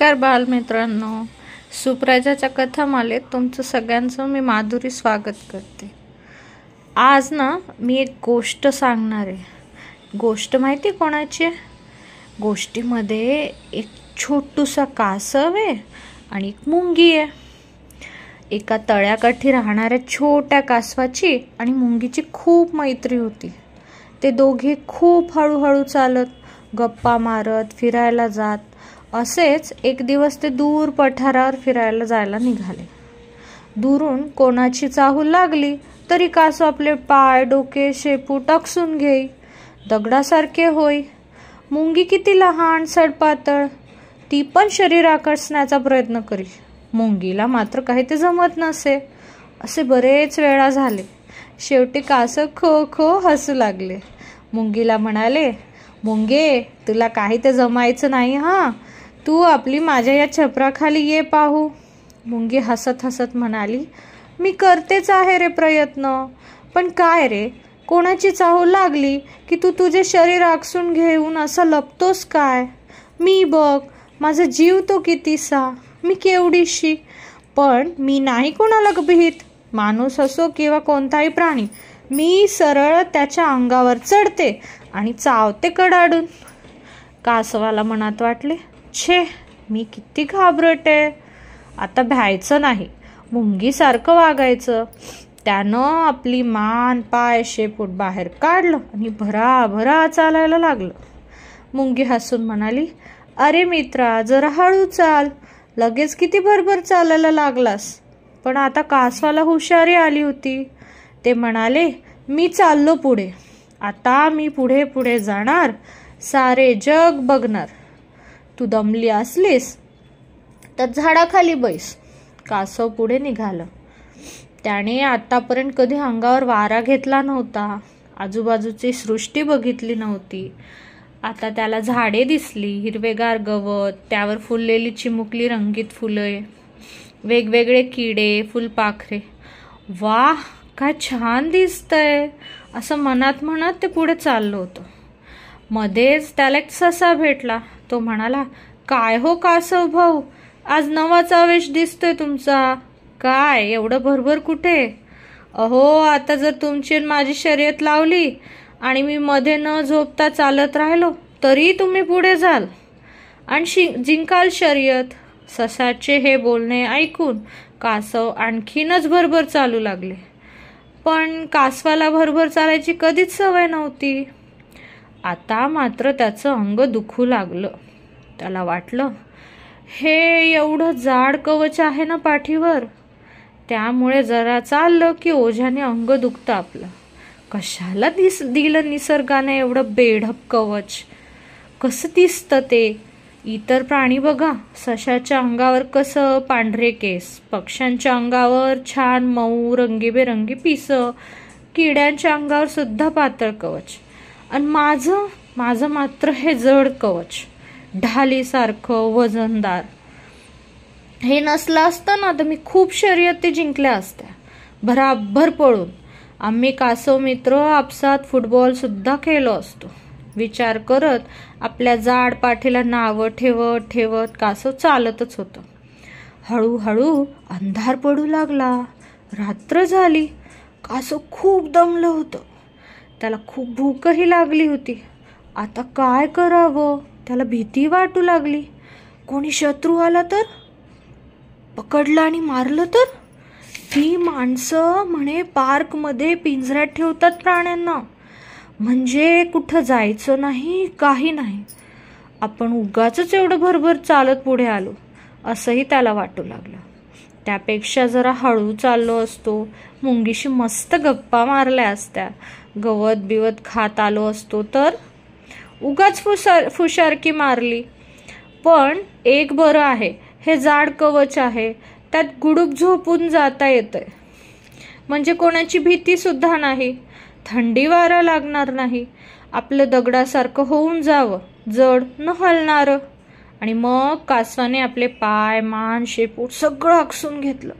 नमस्कार बालमित्रांनो, सुप्रजाच्या कथामालेत तुमचं सगळ्यांचं मी माधुरी स्वागत करते। आज ना मी एक गोष्ट सांगणार आहे। गोष्ट माहिती कोणाची आहे? गोष्टीमध्ये एक छोटूसा कासव आहे आणि एक मुंगी आहे। एका तळ्याकाठी राहणाऱ्या छोट्या कासवाची आणि मुंगीची खूप मैत्री होती। ते दोघे खूप हळूहळू चालत, गप्पा मारत, फिरायला जात। असेच एक दिवस ते दूर पठारावर फिरायला जायला निघाले। दुरून कोणाची चाहूल लागली तरी कासव आपले पाय, डोके, शेपूट टाकसून घेई, दगडासारखे होई। मुंगी किती लहान सडपातळ, ती पण शरीर आकर्षण्याचा प्रयत्न करी। मुंगीला मात्र काही ते जमत नसे। असे बरेच वेळा झाले। शेवटी कासव खो खो हसू लागले। मुंगीला म्हणाले, मुंगे, तुला काही ते जमायचं नाही हा, तू आपली माझ्या या छपराखाली ये पाहू। मुंगी हसत हसत म्हणाली, मी करतेच आहे रे प्रयत्न, पण काय रे, कोणाची चाहूल लागली की तू तुझे शरीर आकसून घेऊन असं लपतोस काय? मी बघ, माझा जीव तो कितीसा, मी केवढीशी, पण मी नाही कोणाला भीत। माणूस असो किंवा कोणताही प्राणी, मी सरळ त्याच्या अंगावर चढते आणि चावते कडाडून। कासवाला मनात वाटले, छे, मी किती घाबरट आहे, आता भ्यायचं नाही, मुंगीसारखं वागायचं। त्यानं आपली मान, पाय, शेपूट बाहेर काढलं आणि भराभरा चालायला लागलं। मुंगी हसून म्हणाली, अरे मित्रा, जरा हळू चाल, लगेच किती भरभर चालायला लागलास। पण आता कासवाला हुशारी आली होती। ते म्हणाले, मी चाललो पुढे, आता मी पुढे पुढे जाणार, सारे जग बघणार। तू दमली असलीस तर झाडाखाली बैस। कासव पुढे निघालं। त्याने आतापर्यंत कधी अंगावर वारा घेतला नव्हता, आजूबाजूची सृष्टी बघितली नव्हती। आता त्याला झाडे दिसली, हिरवेगार गवत, त्यावर फुललेली चिमुकली रंगीत फुले, वेगवेगळे किडे, फुलपाखरे। वाह, काय छान दिसतंय, असं मनात म्हणत ते पुढे चाललं होतं। मध्येच त्याला एक ससा भेटला। तो म्हणाला, काय हो कासव भाऊ, आज नवाच आवेश दिसतोय तुमचा, काय एवढं भरभर कुठे? अहो, आता जर तुमची माझी शर्यत लावली आणि मी मध्ये न झोपता चालत राहिलो तरी तुम्ही पुढे जाल आणि जिंकाल शर्यत। ससाचे हे बोलणे ऐकून कासव आणखीनच भरभर चालू लागले। पण कासवाला भरभर चालायची कधीच सवय नव्हती। आता मात्र त्याचं अंग दुखू लागलं। त्याला वाटलं, हे एवढं जाड कवच आहे ना पाठीवर, त्यामुळे जरा चाललं की ओझ्याने अंग दुखतं आपलं। कशाला दिलं निसर्गाने एवढं बेढप कवच? कसं दिसतं ते? इतर प्राणी बघा, सशाच्या अंगावर कसं पांढरे केस, पक्ष्यांच्या अंगावर छान मऊ रंगीबेरंगी पिस, किड्यांच्या अंगावर सुद्धा पातळ कवच, आणि माझं मात्र हे जड कवच, ढालीसारखं वजनदार। हे नसलं असतं ना तर मी खूप शर्यती जिंकल्या असत्या, भराभर पळून। आम्ही कासव मित्र आपसात फुटबॉल सुद्धा खेळलो असतो। विचार करत आपल्या जाड पाठीला नावं ठेवत ठेवत कासव चालतच होतं। हळूहळू अंधार पडू लागला, रात्र झाली। कासव खूप दमलं होतं, त्याला खूप भूकही लागली होती। आता काय करावं, त्याला भीती वाटू लागली। कोणी शत्रू आला तर, पकडलं आणि मारलं तर? ती माणसं म्हणे पार्कमध्ये पिंजऱ्यात ठेवतात प्राण्यांना, म्हणजे कुठं जायचं नाही, काही नाही। आपण उगाचच एवढं भरभर चालत पुढे आलो, असंही त्याला वाटू लागलं। त्यापेक्षा जरा हळू चाललो असतो, मुंगीशी मस्त गप्पा मारल्या असत्या, गवत बिवत खात आलो असतो तर, उगाच फुशारकी मारली। पण एक बरं आहे, हे जाड कवच आहे, त्यात गुडूप झोपून जाता येतंय, म्हणजे कोणाची भीती सुद्धा नाही, थंडी वारा लागणार नाही, आपलं दगडासारखं होऊन जावं, जड न हलणारं। आणि मग कासवाने आपले पाय, मान, शेपूट सगळं आकसून घेतलं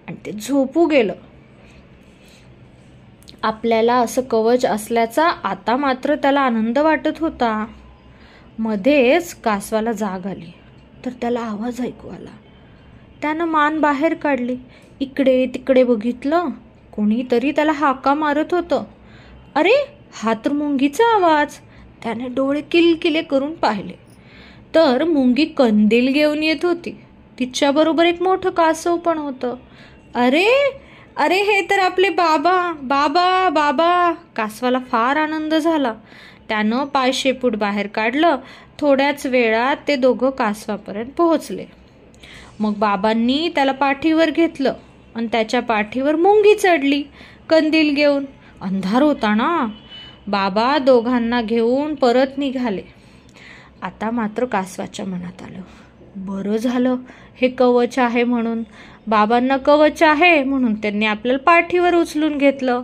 आणि ते झोपू गेलं। आपल्याला असं कवच असल्याचा आता मात्र त्याला आनंद वाटत होता। मध्येच कासवाला जाग आली। तर त्याला आवाज ऐकू आला. त्यानं मान बाहेर काढली. इकडे तिकडे बघितलं, कोणीतरी त्याला हाका मारत होतं. अरे, हा तर मुंगीचा आवाज. त्याने डोळे किलकिले करून पाहिले तर मुंगी कंदील घेऊन येत होती. तिच्याबरोबर एक मोठं कासव पण होतं. अरे अरे, हे तर आपले बाबा बाबा बाबा. कासवाला फार आनंद झाला. त्यानं पाय शेपूट बाहेर काढलं. थोड्याच वेळात ते दोघं कासवापर्यंत पोहोचले. मग बाबांनी त्याला पाठीवर घेतलं आणि त्याच्या पाठीवर मुंगी चढली कंदील घेऊन. अंधार होता ना. बाबा दोघांना घेऊन परत निघाले. आता मात्र कासवाच्या मनात आलं, बरं झालं हे कवच आहे म्हणून. बाबांना कवच आहे म्हणून त्यांनी आपल्याला पाठीवर उचलून घेतलं.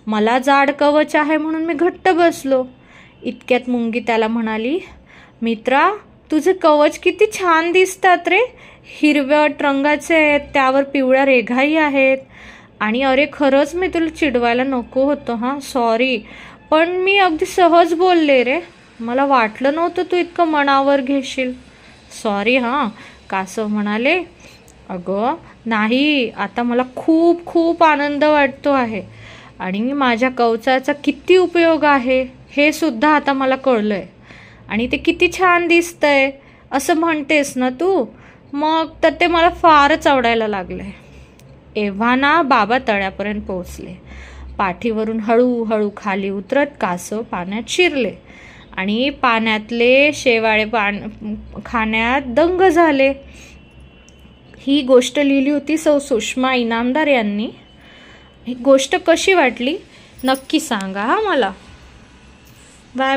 मला जाड कवच आहे म्हणून मी घट्ट बसलो. इतक्यात मुंगी त्याला म्हणाली, मित्रा, तुझे कवच किती छान दिसतात रे. हिरव्या रंगाचे आहेत, त्यावर पिवळ्या रेघाही आहेत. आणि अरे, खरंच मी तुला चिडवायला नको होतं. हां, सॉरी, पण मी अगदी सहज बोलले रे. मला वाटलं नव्हतं तू इतकं मनावर घेशील. सॉरी हां. कासव म्हणाले, अगं नाही, आता मला खूप खूप आनंद वाटतो आहे आणि माझ्या कवचाचा किती उपयोग आहे हे सुद्धा आता मला कळलंय. आणि ते किती छान दिसतंय असं म्हणतेस ना तू, मग तर ते मला फारच आवडायला लागलंय. एव्हा ना बाबा तळ्यापर्यंत पोहोचले. पाठीवरून हळूहळू खाली उतरत कासव पाण्यात शिरले आणि पाण्यातले शेवाळे खाण्यात दंग झाले. ही गोष्ट लिहिली होती सौ सुषमा इनामदार यांनी. ही गोष्ट कशी वाटली नक्की सांगा हा मला. बाय.